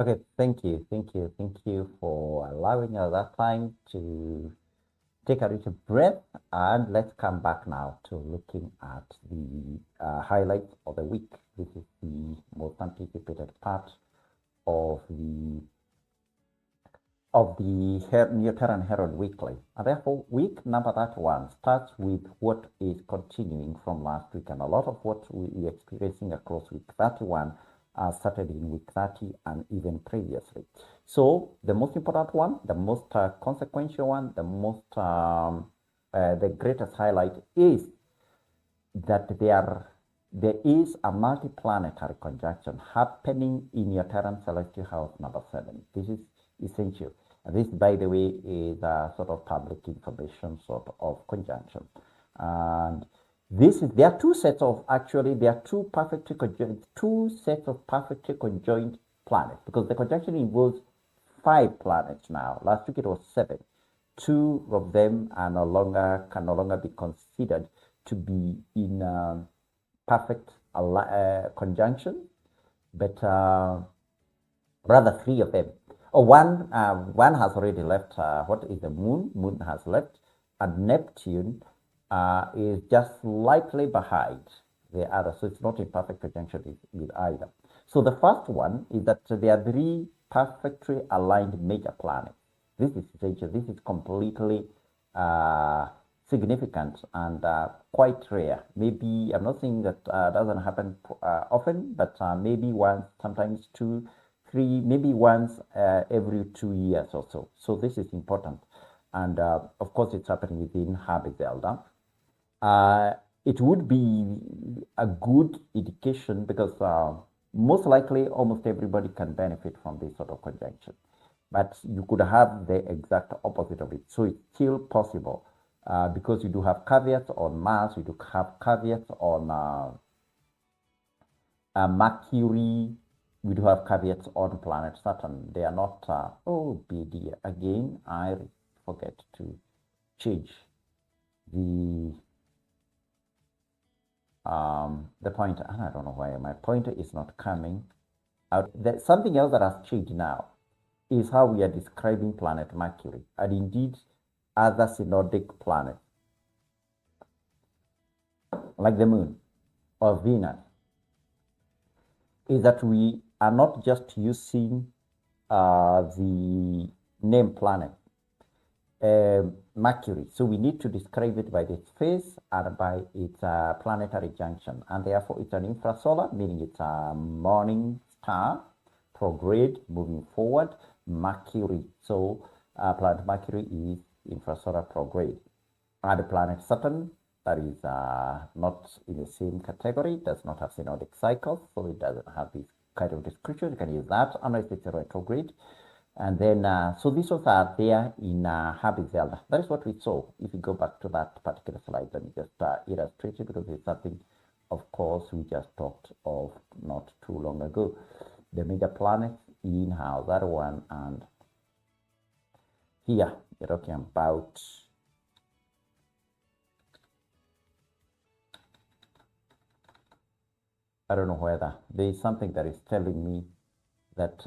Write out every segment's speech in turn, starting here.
Okay, thank you for allowing us that time to take a little breath, and let's come back now to looking at the highlights of the week. This is the most anticipated part of the Neoteran Herald Weekly. And therefore, week number 31 starts with what is continuing from last week, and a lot of what we are experiencing across week 31 started in week 30 and even previously. So the most important one, the most consequential one, the greatest highlight is that there is a multi-planetary conjunction happening in your Terran celestial house number 7. This is essential. And this, by the way, is a sort of public information sort of conjunction. And there are two sets of perfectly conjoined planets, because the conjunction involves 5 planets now. Last week it was 7. 2 of them can no longer be considered to be in perfect conjunction, but rather 3 of them. One has already left. What is the moon? Moon has left, and Neptune is just slightly behind the other, so it's not in perfect conjunction with either. So the first one is that there are 3 perfectly aligned major planets. This is essential. This is completely significant and quite rare. Maybe, I'm not saying that doesn't happen often, but maybe once, sometimes 2, 3, maybe once every 2 years or so. So this is important. And of course, it's happening within Zelda. It would be a good indication, because most likely almost everybody can benefit from this sort of conjunction. But you could have the exact opposite of it. So it's still possible, because you do have caveats on Mars, you do have caveats on Mercury, we do have caveats on planet Saturn. They are not, oh, BD, again, I forget to change the pointer, and I don't know why my pointer is not coming out. There's something else that has changed now is how we are describing planet Mercury, and indeed other synodic planets like the moon or Venus, is that we are not just using the name planet Mercury. So we need to describe it by its phase and by its planetary junction, and therefore it's an infrasolar, meaning it's a morning star, prograde, moving forward, Mercury. So planet Mercury is infrasolar prograde. And the planet Saturn, that is not in the same category, does not have synodic cycles, so it doesn't have this kind of description. You can use that unless it's a retrograde. And then, so these ones are there in Zelda. That is what we saw. If you go back to that particular slide, let me just illustrate it, because it's something, of course, we just talked of not too long ago. The major planets in house, that one, and here we're talking about I don't know whether there is something that is telling me that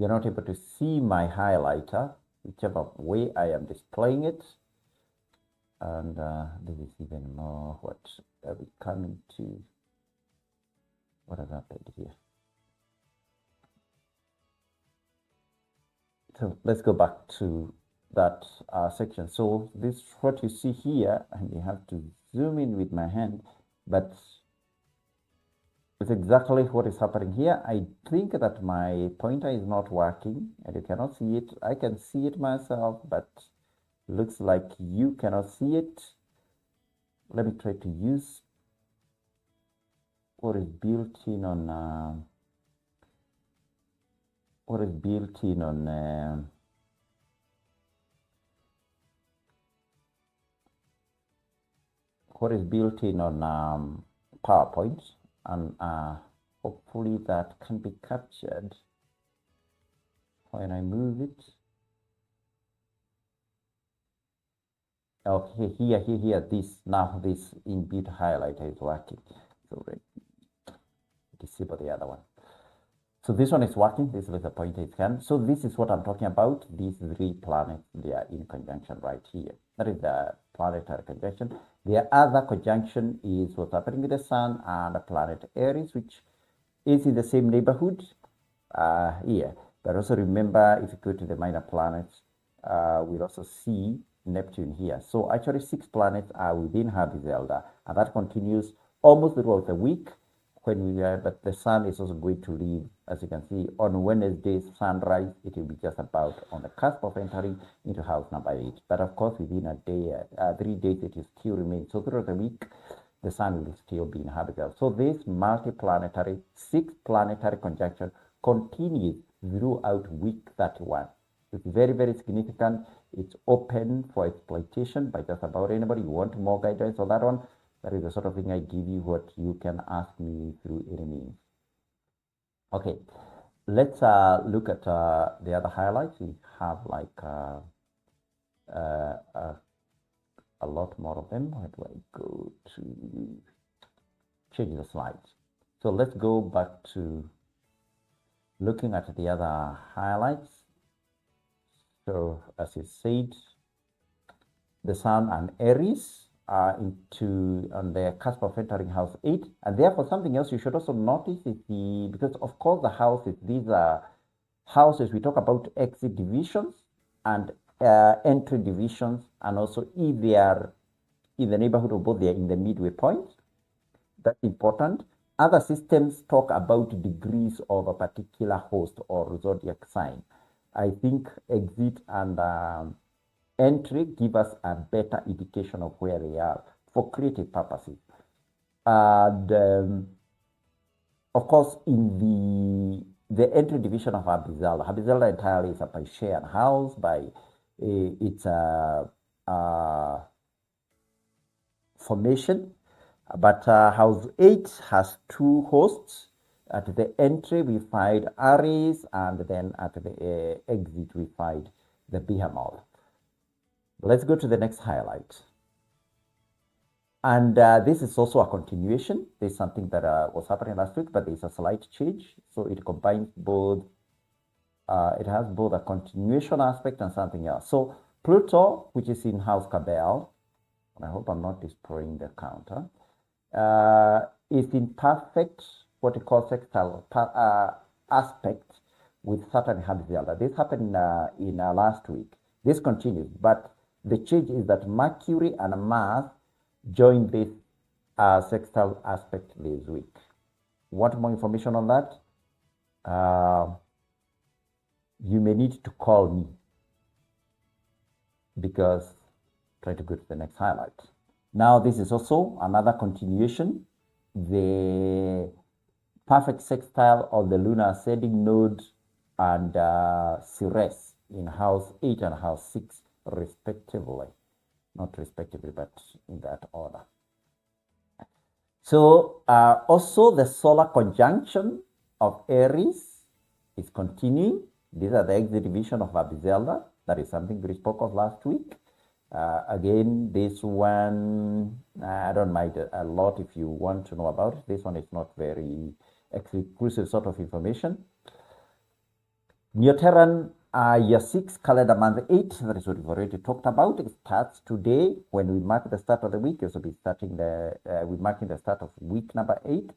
you're not able to see my highlighter, whichever way I am displaying it. And this is even more. What are we coming to? What has happened here? So let's go back to that section. So this is what you see here, and you have to zoom in with my hand, but it's exactly what is happening here. I think that my pointer is not working, and you cannot see it. I can see it myself, but looks like you cannot see it. Let me try to use what is built in on PowerPoint, and hopefully that can be captured when I move it. Okay, here, this inbuilt highlighter is working. So disable the other one. So this one is working. This is the pointer is can. So this is what I'm talking about. These three planets, they are in conjunction right here. That is the planetary conjunction. The other conjunction is what's happening with the Sun and the planet Aries, which is in the same neighborhood here. But also remember, if you go to the minor planets, we'll also see Neptune here. So actually 6 planets are within Zelda, and that continues almost throughout the week. When we but the Sun is also going to leave, as you can see, on Wednesday's sunrise. It will be just about on the cusp of entering into house number 8. But of course, within a day, 3 days, it will still remain. So throughout the week, the Sun will still be in Abigail. So this multi-planetary, 6 planetary conjunction continues throughout week 31. It's very, very significant. It's open for exploitation by just about anybody. You want more guidance on that one? That is the sort of thing I give you, what you can ask me through any means. Okay, let's look at the other highlights. We have like a lot more of them. Where do I go to change the slides? So let's go back to looking at the other highlights. So as you said, the Sun and Aries are on the cusp of entering house 8, and therefore something else you should also notice is because of course the houses, these are houses, we talk about exit divisions and entry divisions, and also if they are in the neighborhood of both, they are in the midway point. That's important. Other systems talk about degrees of a particular host or zodiac sign. I think exit and entry give us a better indication of where they are for creative purposes. And of course, in the entry division of Abizelda entirely is by shared house, by its formation. But house 8 has 2 hosts. At the entry, we find Aries, and then at the exit, we find the Behemoth. Let's go to the next highlight. And this is also a continuation. There's something that was happening last week, but there's a slight change. So it combines both, it has both a continuation aspect and something else. So Pluto, which is in House Cabell, and I hope I'm not destroying the counter, is in perfect, what we call sextile aspect with Saturn and Habsburg. This happened in last week. This continues, but the change is that Mercury and Mars join this sextile aspect this week. Want more information on that? You may need to call me, because try to go to the next highlight. Now this is also another continuation. The perfect sextile of the lunar ascending node and Ceres in house 8 and house 6 respectively. Not respectively, but in that order. So also the solar conjunction of Aries is continuing. These are the exit division of Abizelda. That is something we spoke of last week. Again, this one, I don't mind a lot if you want to know about it. This one is not very exclusive sort of information. Neoteran year 6, calendar month 8, that is what we've already talked about. It starts today when we mark the start of the week. Also be starting we're marking the start of week number 8.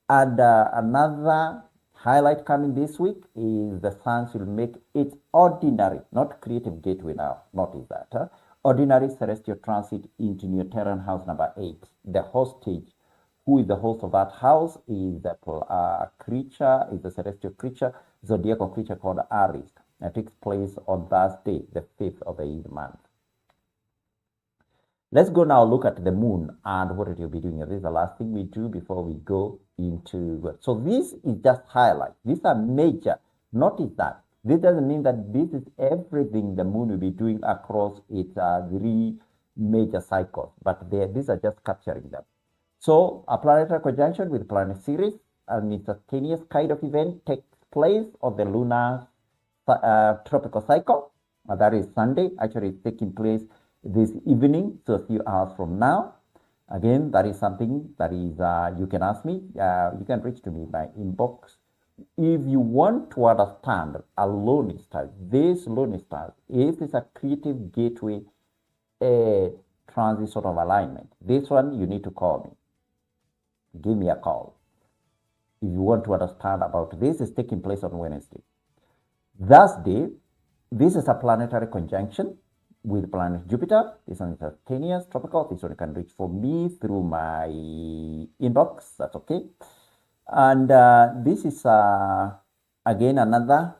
And another highlight coming this week is the Sun will make its ordinary, not creative gateway now, notice that, ordinary celestial transit into Neoteran house number 8. The hostage, who is the host of that house, is the creature, is the celestial creature, zodiacal creature called Aries. That takes place on Thursday, the 5th of the 8th month. Let's go now look at the moon and what it will be doing. This is the last thing we do before we go into. So this is just highlight. These are major. Notice that. This doesn't mean that this is everything the moon will be doing across its 3 major cycles, but these are just capturing them. So a planetary conjunction with planet Ceres, an instantaneous kind of event takes place on the lunar tropical cycle. That is Sunday. Actually, it's taking place this evening, so a few hours from now. Again, that is something that is, you can ask me, you can reach to me by inbox if you want to understand a lunar star, this lunar star is a creative gateway transit sort of alignment. This one, you need to call me. Give me a call. If you want to understand about this, is taking place on Wednesday. Thursday, this is a planetary conjunction with planet Jupiter. This one is a tenuous tropical. This one you can reach for me through my inbox. That's okay. And this is again another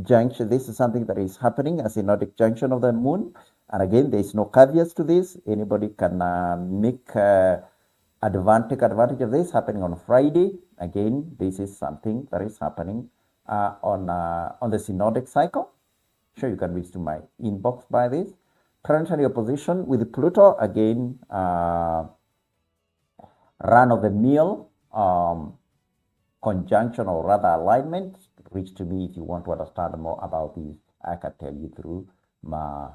junction. This is something that is happening as a Nordic junction of the moon. And again, there is no caveats to this. Anybody can make advantage of this happening on Friday. Again, this is something that is happening on the synodic cycle. Sure, you can reach to my inbox by this. Planetary opposition with Pluto, again, run-of-the-mill conjunction, or rather alignment. Reach to me if you want to understand more about this. I can tell you through an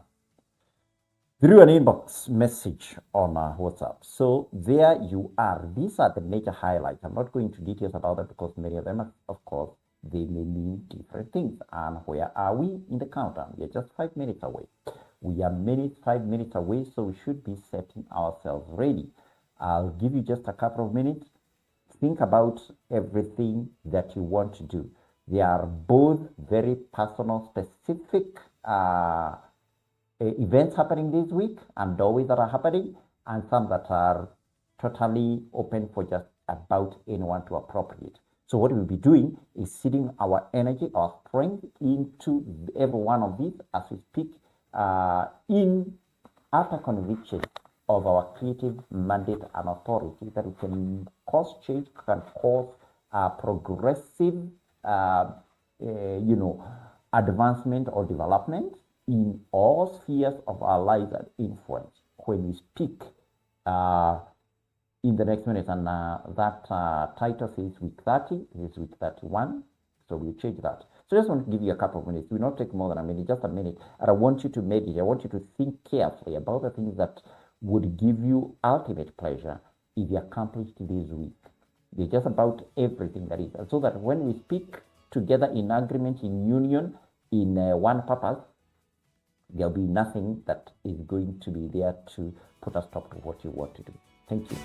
inbox message on WhatsApp. So there you are. These are the major highlights. I'm not going into details about them because many of them, of course, they may mean different things. And where are we in the countdown? We're just 5 minutes away. We are 5 minutes away, so we should be setting ourselves ready. I'll give you just a couple of minutes. Think about everything that you want to do. They are both very personal, specific events happening this week, and doorways that are happening, and some that are totally open for just about anyone to appropriate. So what we'll be doing is seeding our energy, our strength into every one of these as we speak, in utter conviction of our creative mandate and authority that we can cause change, can cause progressive, advancement or development in all spheres of our lives and influence when we speak in the next minute. And that title says week 30, this is week 31, so we'll change that. So I just want to give you a couple of minutes. It will not take more than a minute, just a minute. And I want you to meditate. I want you to think carefully about the things that would give you ultimate pleasure if you accomplished this week. They're just about everything that is. So that when we speak together in agreement, in union, in one purpose, there'll be nothing that is going to be there to put a stop to what you want to do. Thank you.